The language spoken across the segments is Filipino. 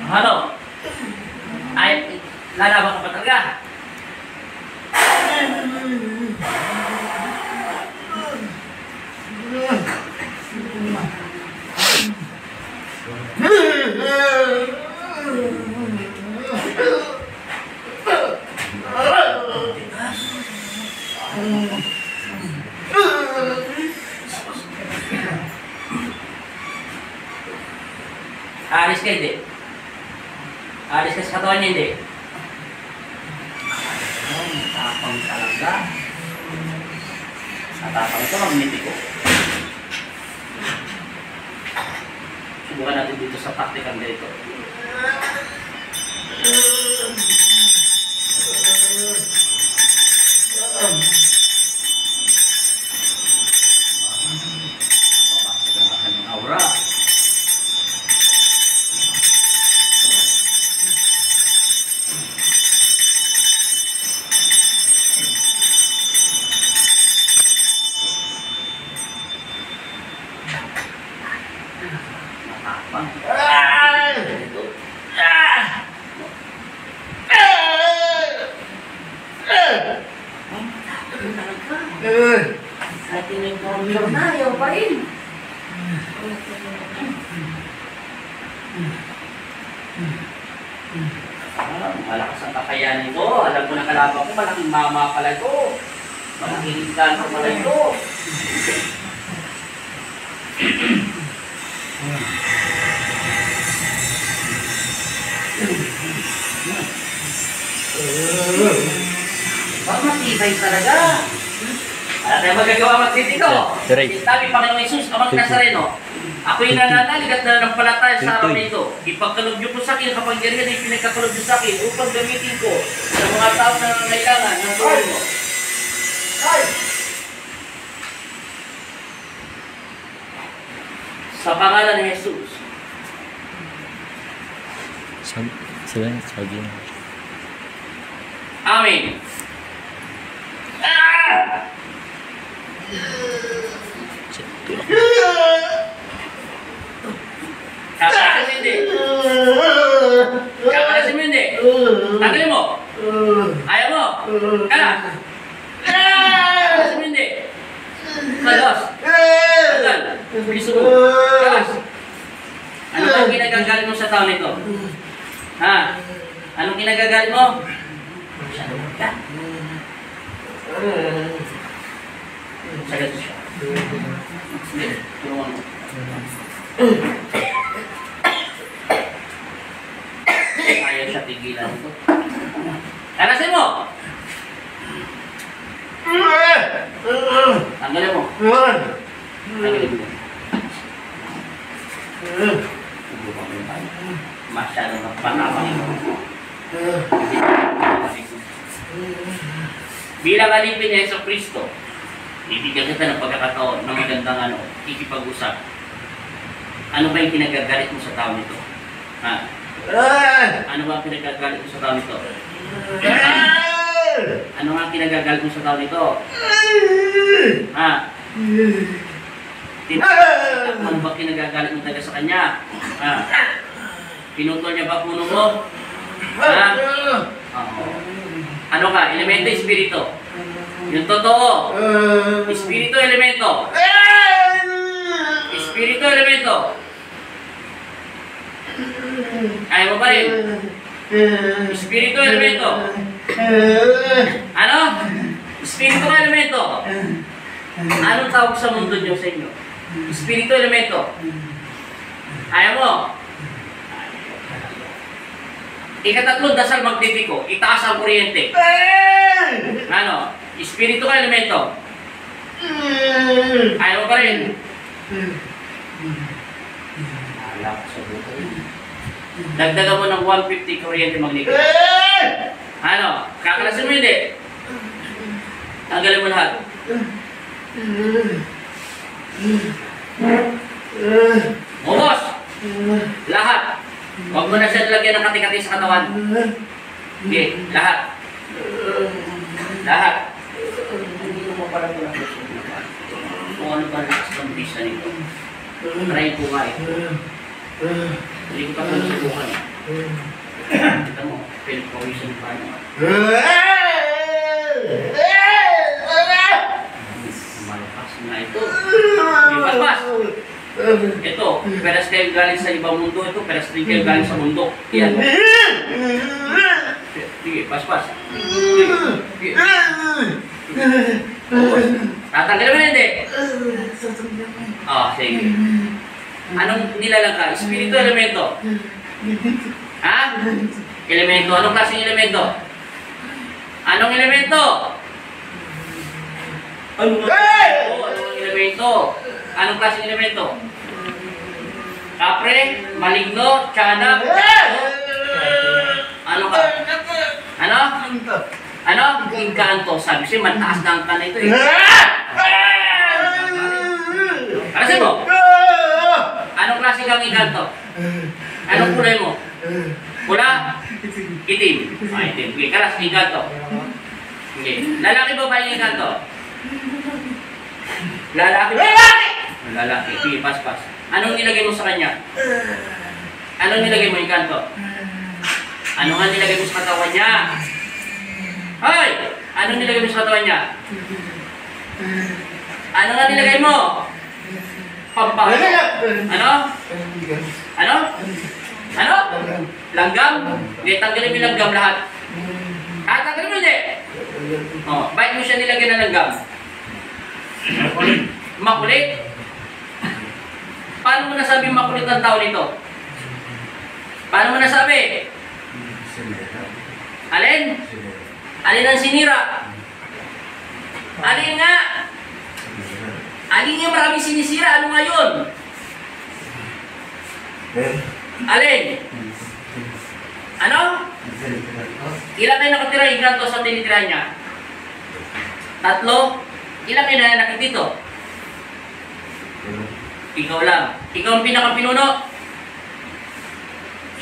Ano? Ay, lalaban ka pa talaga? Alis ka hindi? Alis ka sa katawan niya hindi? Matapang talaga. Matapang ito, magmiti ko. Subukan natin dito sa practical dito. Mababasag ang kanyang aura. Matapang. At tinigil na, ayaw pa rin. Malakas ang kakayanin ko. Alam ko na kalaban ko, malaking mama pala ko. Malaking gano pala ito. Matibay talaga. Wala tayong magagawa magtitiko. Sabi Panginoong Jesus, Amang Nazareno, ako'y nananalig at nananampalataya sa araw na ito. Ipagkaloob niyo po sa akin ang kapangyarihan ay pinagkakaloob niyo sa akin upang gamitin ko sa mga tao na nangangailangan ng tulong mo. Sa pangalan ni Jesus. Amen. Kakalasin mo hindi. Kakalasin mo hindi. Tanggalin mo. Ayaw mo. Kala. Kakalasin mo hindi. Kalos. Tanggal. Biso mo. Kalas. Ano bang kinagagalit mo sa taon nito? Ha? Anong kinagagalit mo? Masyadong ka. Sagad siya. Hindi. Tulungan mo. Ayaw siya tigilan ito. Kalasin mo! Tanggalin mo. Tanggalin mo. Masyadong nagpatapang ito. Bilang alipin niya sa Kristo, ibigyan kita ng pagkakataon na magandang ikipag-usap. Ano ba yung kinagagalit mo sa tao nito? Ha? Ano ba ang kinagagalit mo sa tao nito? Ano nga kinagagalit mo sa tao nito? Ha? Ano ba kinagagalit mo talaga sa kanya? Ha? Pinutol niya ba puno mo? Ha? Ano ka? Elemento, espiritu. Yung totoo. Espiritu, elemento. Espiritu, elemento. Ayaw mo pa rin? Espiritu, elemento. Ano? Espiritu, elemento. Anong tawag sa mundo niyo sa inyo? Espiritu, elemento. Ayaw mo? Ikatatlong dasal magnetiko, itaas ang kuryente. Ano? Espiritu ka elemento. Ayaw mo pa rin? Alak sa buto. Dagdagan mo ng 150 kuryente magnetiko. Ano? Kakalasin mo hindi? Tanggalin mo lahat. Mubos! Lahat! Huwag mo na siya lagyan ng kati-kati sa katawan. Hindi, lahat. Lahat. Hindi mo pa lang Kung ano ba lakas ng bisa nito. Try ko nga ito. Hindi ko pa ito nasubukan. Kita mo, Philip pa niya. Malakas nga ito. May paspas. Ito, peras kayo galing sa ibang mundo. Ito, peras din kayo galing sa mundo. Yan. Sige, paspas. Sige. Tatanggalin mo na hindi? Sige. Anong nilalang ka? Espiritu, elemento? Ha? Elemento. Anong klaseng elemento? Anong elemento? Anong elemento? Anong klaseng elemento? Kapre, maligno, tiyanak, ano ka? Ano? Ano? Inkanto. Sabi siya, mataas na ang ka na ito eh. Kalasin mo? Anong klase kang inkanto? Anong kulay mo? Pula? Itim. Itim. Okay, kalas, inkanto. Okay. Lalaki ba ba yung inkanto? Lalaki ba? Lalaki. Sige, pas. Anong nilagay mo sa kanya? Anong nilagay mo, inkanto? Ano nga nilagay mo sa katawan niya? Hoy! Anong nilagay mo sa katawan niya? Ano nga nilagay mo? Pampano? Ano? Ano? Ano? Langgam? Hindi, tanggalin mo yung langgam lahat. Tanggalin mo hindi? Bakit mo siya nilagay na langgam? Makulit? Paano mo nasabi makulit ang tao nito? Paano mo nasabi? Alin? Alin ang sinira? Alin nga? Alin nga maraming sinisira? Ano nga yun? Alin? Ano? Ilan kayo nakatira inkanto sa tinitira niya? 3? Ilan kayo nananakit dito? Ikaw lang. Ikaw ang pinakapinuno.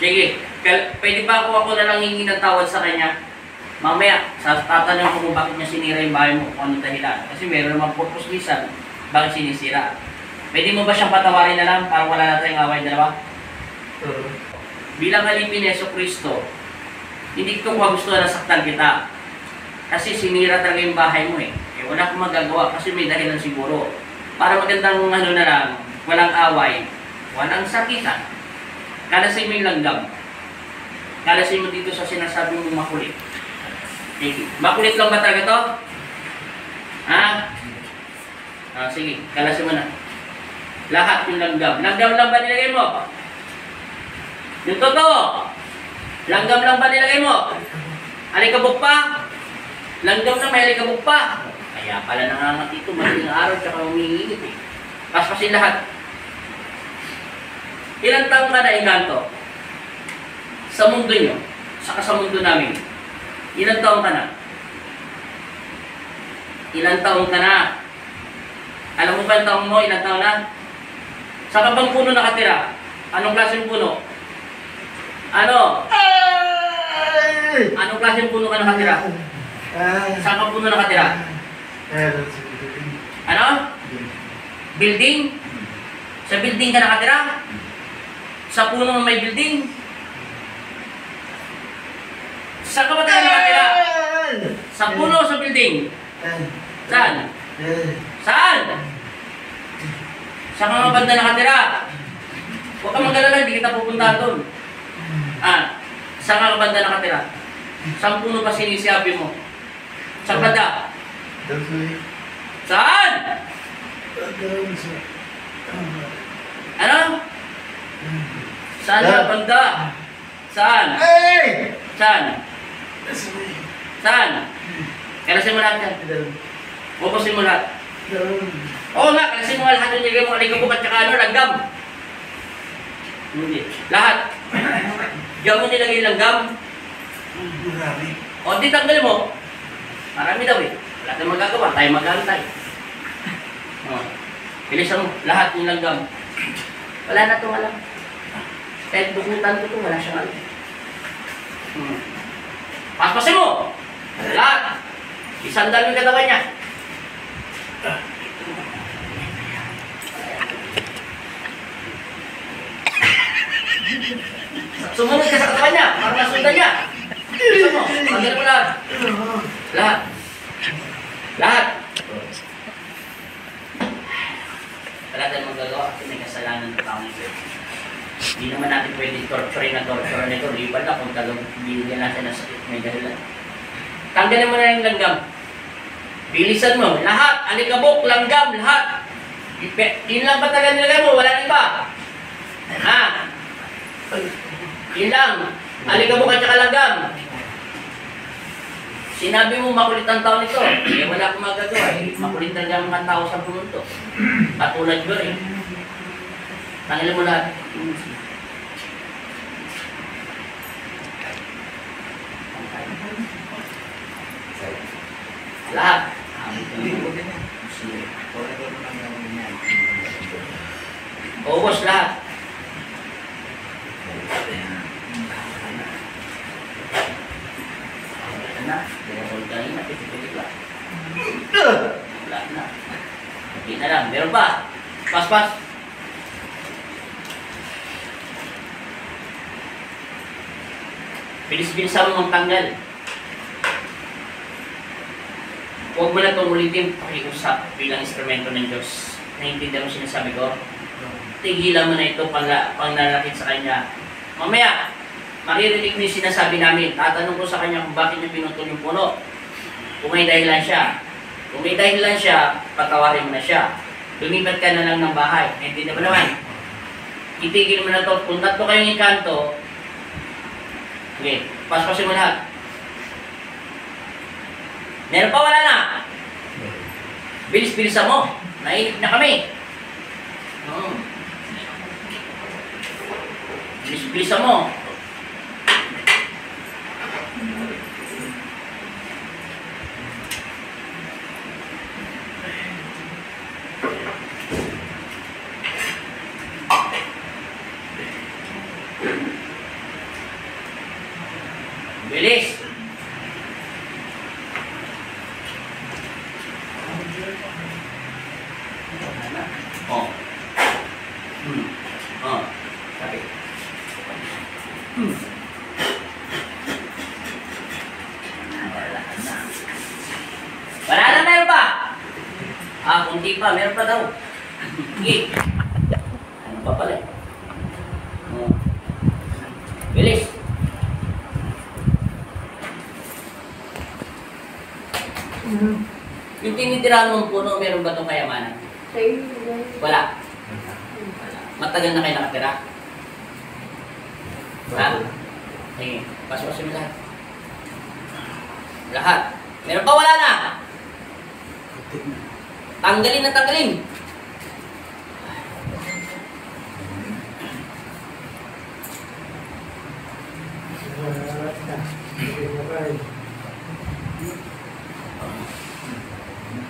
Sige. Pwede ba ako na lang hingi ng tawad sa kanya? Mamaya, tatanong ko kung bakit niya sinira yung bahay mo, kung anong dahilan. Kasi meron naman purpose minsan, bakit sinisira. Pwede mo ba siyang patawarin na lang para wala na tayong away dalawa? Bilang alipin ni Yeso Cristo, hindi ko magustuhan na saktan kita. Kasi sinira talaga yung bahay mo eh. Wala akong magagawa kasi may dahilan siguro. Para magandang ano na lang, walang away, walang sakitan. Kalasin mo yung langgam. Kalasin mo dito sa sinasabi mong makulit. Sige. Makulit lang ba talaga to? Ha? Sige, kalasin mo na. Lahat yung langgam. Langgam lang ba nilagay mo? Yung totoo. Langgam lang ba nilagay mo? Alikabok pa? Langgam na may alikabok pa. Kaya pala nangangat ito, madaling araw tsaka umihigit eh. Paspasin lahat. Ilang taong ka na inkanto? Sa mundo nyo, saka sa mundo namin. Ilang taong ka na? Ilang taong ka na? Alam mo ba ang taong mo? Ilang taon na? Sa kabang puno nakatira? Anong klaseng puno? Ano? Anong klaseng puno ka nakatira? Saan ka puno nakatira? Ano? Building? Sa building ka nakatira? Sa puno may building? Saan ka ba tayo nakatira? Sa puno o sa building? Saan? Saan? Saan ka mga banda nakatira? Huwag kang mag-alala, hindi kita pupunta doon. Saan ka banda nakatira? Saan puno pa sinisiyabi mo? Saan banda? Saan? Ano? Saan ka banda? Saan? Saan? Saan? Kalasin mo lahat yan. Pupusin mo lahat. Oo nga, kalasin mo lahat yung nilagay mo alikabok at saka langgam. Hindi. Lahat. Diyan mo nilagay langgam. O, di tanggalin mo. Marami daw eh. Wala tayong magagawa. Tayo mag-antay. Bilisan mo. Lahat yung langgam. Wala na itong alam. Kahit dukutan ko ito, wala siyang alam. Paspasin mo! Lahat! Isandal yung katawan niya. Sumunod ka sa katawan niya para masundan niya. Bilisan mo. Tanggalin mo lahat. Lahat. Lahat. Wala tayong magagawa kasi may kasalanan ng tao nito. Hindi naman natin pwede torture nito. Liban na kung talagang binigyan natin ng sakit. May dahilan. Tanggalin mo na yung langgam. Bilisan mo. Lahat. Alikabok, langgam, lahat. Yun lang ba talaga nilagay mo? Wala nang iba. Ha? Yun lang. Alikabok at saka langgam. Sinabi mo makulit ang tao nito. Eh, wala akong magagawa. Makulit talaga ang mga tao sa pumunto. Katulad ko eh. Tanggalin mo lahat. Lahat. Ubos lahat. Na, kanina, pitik-pitik lang. Wala na. Hindi na lang. Meron pa. Pas-pas. Bilis-bilisan mo magtanggal. Huwag mo na itong ulitin pakiusap bilang instrumento ng Diyos. Naintindihan mo sinasabi ko? Tigilan mo na ito pang narakit sa Kanya. Mamaya, maririnig mo yung sinasabi namin. Tatanong ko sa Kanya kung bakit niya pinutol yung puno. Kung may dahilan siya. Kung may dahilan siya, patawarin mo na siya. Lumipat ka na lang ng bahay. Naintindihan mo naman. Itigil mo na ito. Kung tatlo kayong inkanto, okay, paspasin mo lahat. Meron pa, wala na. Bilis-bilisan mo. Nainip na kami. Bilis-bilisan mo. Bilis. Oh. Oh. Sabi. Wala na, meron pa. Kunti pa, meron pa daw. Sige. Ano pa pala? Oh. Bilis. Yung tinitirahan mong puno, meron ba itong kayamanan? Wala. Matagal na kayo nakatira? Ha? Sige, paspasin mo lahat. Lahat. Meron pa, wala na. Tanggalin na tanggalin.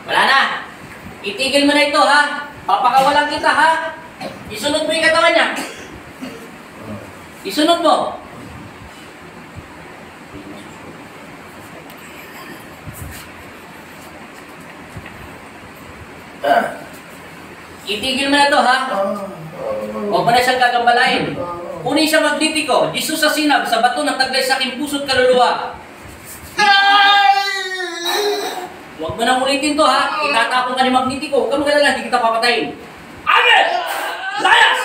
Wala na. Itigil mo na ito, ha? Papakawalan kita, ha? Isunod mo yung katawan niya. Isunod mo. Itigil mo na ito, ha? Huwag mo na siyang gagambalain. Kunin siya magnitiko. Jesus sa sinag, sa bato ng taglay sa aking puso't kaluluwa. Huwag mo nang ulitin to, ha? Itatapon ka ni magnitiko. Huwag ka magalala, hindi kita papatayin. Amen! Layas!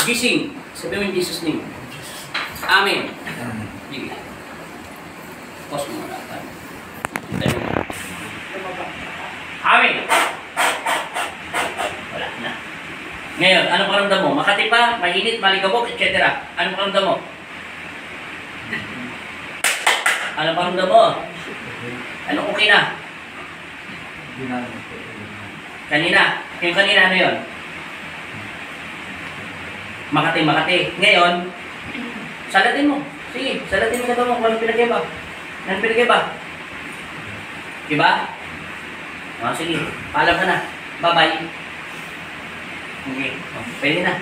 Gising. Sabi mo in Jesus' name. Amen. Sige. Pause mo na. Amen. Wala na. Ngayon, anong pakiramdam mo? Makati pa, mainit, maligabok, etc. Anong pakiramdam mo? Anong pakiramdam mo? Anong okay na? Kanina. Yung kanina, ano yun? Makati. Ngayon, salatin mo. Sige, salatin mo na ito mo. Walang pinag-iba. Walang pinag-iba. Diba? Sige, paalam ka na. Bye-bye. Okay, pwede na.